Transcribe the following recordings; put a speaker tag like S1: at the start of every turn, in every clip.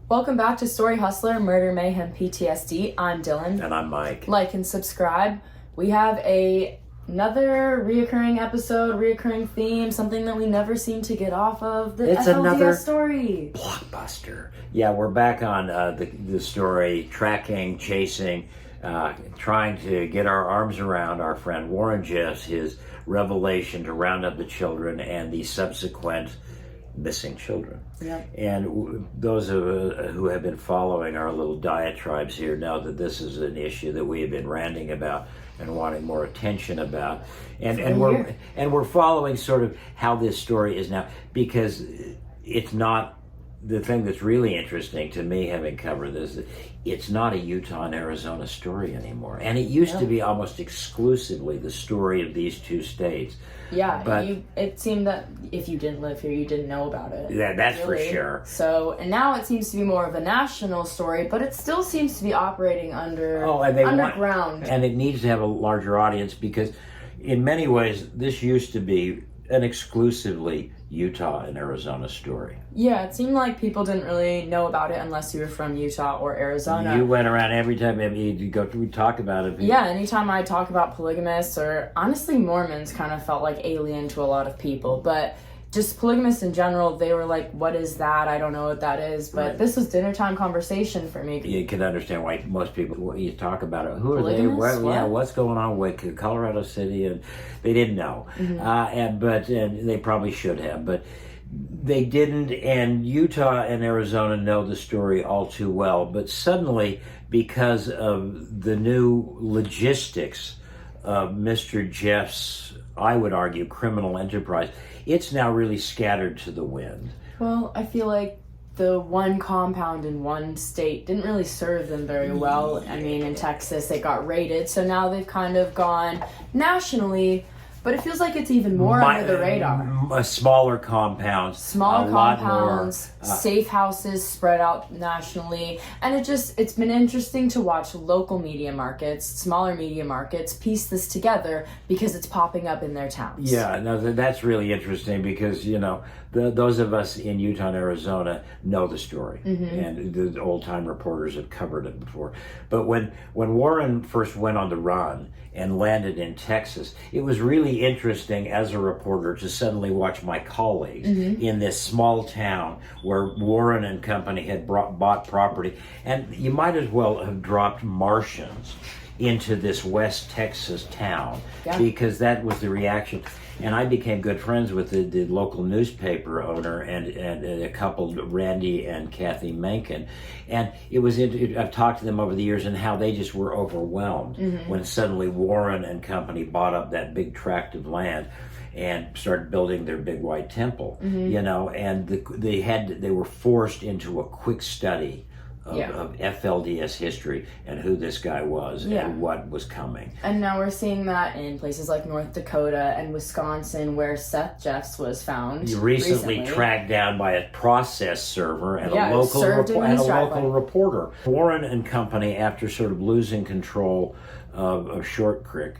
S1: Welcome back to Story Hustler, Murder, Mayhem, PTSD. I'm Dylan.
S2: And I'm Mike.
S1: Like and subscribe. We have another reoccurring episode, reoccurring theme, something that we never seem to get off of. The
S2: It's
S1: FLDS
S2: another
S1: story.
S2: Blockbuster. Yeah, we're back on the story, tracking, chasing, trying to get our arms around our friend Warren Jeffs, his revelation to round up the children and the subsequent missing children.
S1: Yep.
S2: And those who have been following our little diatribes here know that this is an issue that we have been ranting about and wanting more attention about. And we're following sort of how this story is now, because it's not the thing that's really interesting to me, having covered this. It's not a Utah and Arizona story anymore, and it used to be almost exclusively the story of these two states.
S1: Yeah,
S2: but
S1: it seemed that if you didn't live here, you didn't know about it.
S2: Yeah, that's really for sure.
S1: So, and now it seems to be more of a national story, but it still seems to be operating underground.
S2: And it needs to have a larger audience, because in many ways, this used to be an exclusively Utah and Arizona story.
S1: Yeah, it seemed like people didn't really know about it unless you were from Utah or Arizona.
S2: You went around every time we talk about it.
S1: Yeah, anytime I talk about polygamists, or honestly Mormons kind of felt like alien to a lot of people, but just polygamists in general, they were like, what is that? I don't know what that is. But This was dinner time conversation for me.
S2: You can understand why most people, when you talk about it, who are
S1: polygamists?
S2: they? What's going on with Colorado City? And they didn't know. Mm-hmm. But they probably should have. But they didn't, and Utah and Arizona know the story all too well. But suddenly, because of the new logistics of Mr. Jeff's, I would argue, criminal enterprise, it's now really scattered to the wind.
S1: Well, I feel like the one compound in one state didn't really serve them very well. I mean, in Texas, it got raided, so now they've kind of gone nationally, but it feels like it's even more under the radar.
S2: Smaller compounds.
S1: Safe houses spread out nationally. And it's been interesting to watch local media markets, smaller media markets, piece this together because it's popping up in their towns.
S2: Yeah, no, that's really interesting, because, those of us in Utah and Arizona know the story. Mm-hmm. And the old-time reporters have covered it before. But when Warren first went on the run and landed in Texas, it was really interesting as a reporter to suddenly watch my colleagues in this small town where Warren and company had bought property. And you might as well have dropped Martians into this West Texas town, because that was the reaction. And I became good friends with the local newspaper owner and a couple, Randy and Kathy Menken. And it was I've talked to them over the years, and how they just were overwhelmed when suddenly Warren and company bought up that big tract of land and started building their big white temple. And they were forced into a quick study of FLDS history and who this guy was and what was coming.
S1: And now we're seeing that in places like North Dakota and Wisconsin, where Seth Jeffs was found.
S2: Recently tracked down by a process server and a local reporter. Warren and company, after sort of losing control of Short Creek,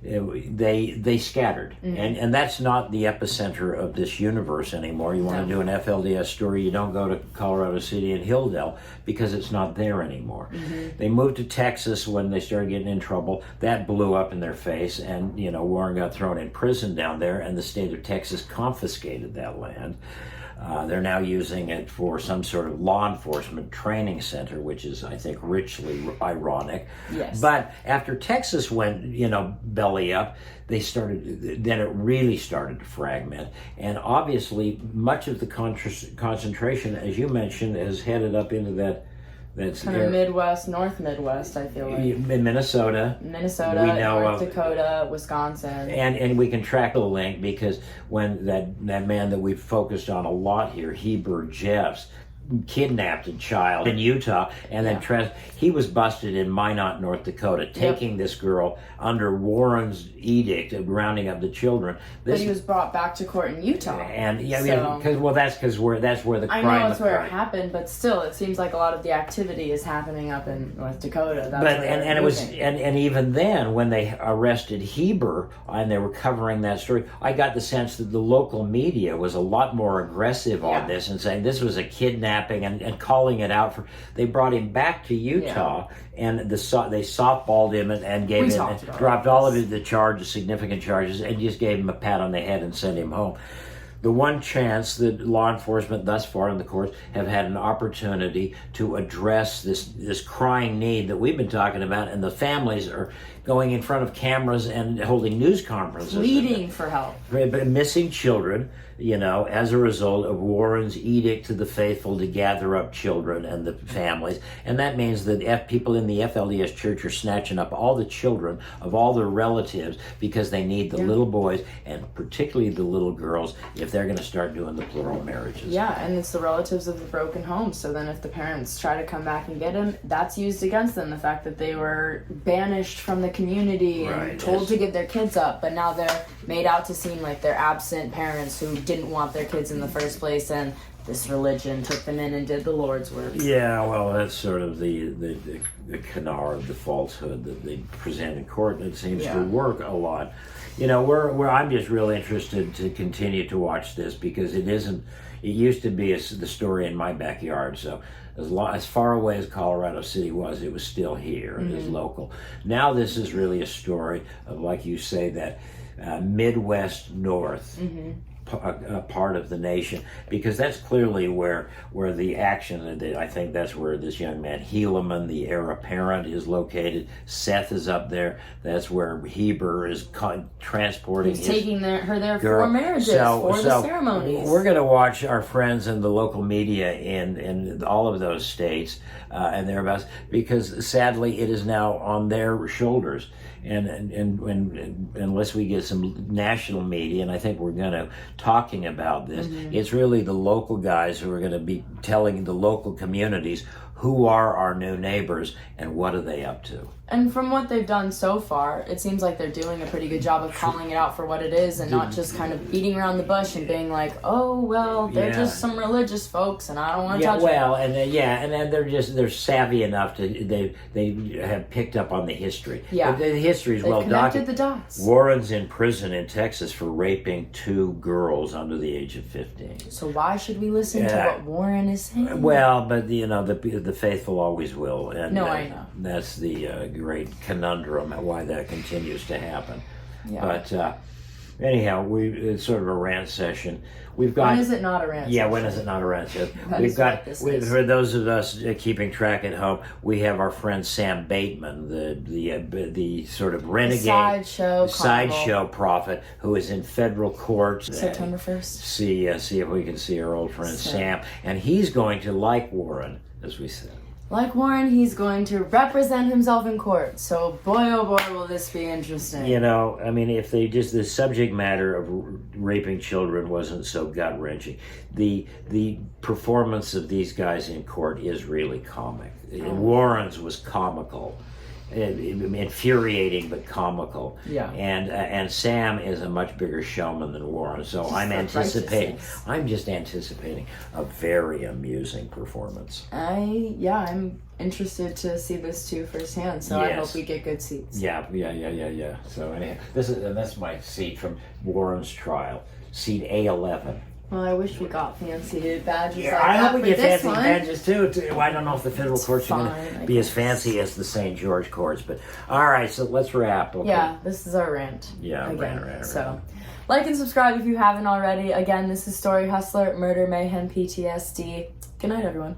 S2: they scattered. And that's not the epicenter of this universe anymore. You want to do an FLDS story, you don't go to Colorado City and Hilldale, because it's not there anymore. They moved to Texas when they started getting in trouble. That blew up in their face, and Warren got thrown in prison down there, and the state of Texas confiscated that land. They're now using it for some sort of law enforcement training center, which is, I think, richly ironic.
S1: Yes.
S2: But after Texas went, belly up, then it really started to fragment. And obviously, much of the concentration, as you mentioned, has headed up into that's
S1: kind of Midwest, North Midwest, I feel like.
S2: In Minnesota, we know
S1: North Dakota, Wisconsin.
S2: And we can track the link, because when that man that we've focused on a lot here, Heber Jeffs, kidnapped a child in Utah, and then he was busted in Minot, North Dakota, taking this girl under Warren's edict of rounding up the children.
S1: But he was brought back to court in Utah.
S2: And that's where the crime.
S1: I know it's where it happened, but still, it seems like a lot of the activity is happening up in North Dakota.
S2: And even then, when they arrested Heber and they were covering that story, I got the sense that the local media was a lot more aggressive on this and saying this was a kidnapping kidnapping and calling it out for. They brought him back to Utah, and they softballed him and gave him dropped all of the charges, significant charges, and just gave him a pat on the head and sent him home. The one chance that law enforcement thus far in the courts have had an opportunity to address this crying need that we've been talking about, and the families are going in front of cameras and holding news conferences.
S1: Pleading for help.
S2: Missing children, as a result of Warren's edict to the faithful to gather up children and the families. And that means that people in the FLDS church are snatching up all the children of all their relatives because they need the little boys, and particularly the little girls, if they're going to start doing the plural marriages.
S1: Yeah, and it's the relatives of the broken home. So then if the parents try to come back and get them, that's used against them. The fact that they were banished from the community and told to give their kids up, but now they're made out to seem like they're absent parents who didn't want their kids in the first place, and this religion took them in and did the Lord's work.
S2: Yeah, well, that's sort of the canard, the falsehood that they present in court, and it seems to work a lot. I'm just real interested to continue to watch this, because it used to be the story in my backyard, so as far away as Colorado City was, it was still here, it was local. Now this is really a story of, like you say, that Midwest North part of the nation, because that's clearly where the action, I think that's where this young man Helaman, the heir apparent, is located. Seth is up there. That's where Heber is transporting. He's
S1: taking her there for marriages, for the ceremonies.
S2: We're going to watch our friends in the local media in all of those states and thereabouts, because sadly it is now on their shoulders. And unless we get some national media, and I think we're going to, talking about this, it's really the local guys who are going to be telling the local communities who are our new neighbors and what are they up to.
S1: And from what they've done so far, it seems like they're doing a pretty good job of calling it out for what it is, and not just kind of beating around the bush and being like, oh, well, they're just some religious folks and I don't want to touch them.
S2: And then they're savvy enough to, they have picked up on the history.
S1: Yeah.
S2: But the history is well
S1: connected
S2: documented.
S1: The dots.
S2: Warren's in prison in Texas for raping 2 girls under the age of 15.
S1: So why should we listen to what Warren is saying?
S2: Well, but the faithful always will. And,
S1: no, I know.
S2: That's the great conundrum why that continues to happen.
S1: Yeah.
S2: But anyhow, it's sort of a rant session. We've got.
S1: When is it not a rant?
S2: Yeah,
S1: session?
S2: when is it not a rant session? For those of us keeping track at home, we have our friend Sam Bateman, the sort of renegade sideshow prophet who is in federal court.
S1: September 1st.
S2: See if we can see our old friend Sam, and he's going to, like Warren, as we said.
S1: Like Warren, he's going to represent himself in court. So, boy, oh boy, will this be interesting.
S2: If the subject matter of raping children wasn't so gut-wrenching, the performance of these guys in court is really comic. Warren's was comical. Infuriating but comical.
S1: Yeah.
S2: And Sam is a much bigger showman than Warren, so I'm just anticipating a very amusing performance.
S1: I'm interested to see this too firsthand, so I hope we get good seats.
S2: Yeah. So anyhow, that's my seat from Warren's trial, seat A11.
S1: Well, I wish we got fancy badges like
S2: I
S1: that
S2: hope we
S1: for
S2: get
S1: this
S2: fancy
S1: one.
S2: badges too. I don't know if the federal courts are going to be as fancy as the St. George courts, but all right, so let's wrap. Okay.
S1: Yeah, this is our rant.
S2: Yeah, rant.
S1: So, like and subscribe if you haven't already. Again, this is Story Hustler, Murder, Mayhem, PTSD. Good night, everyone.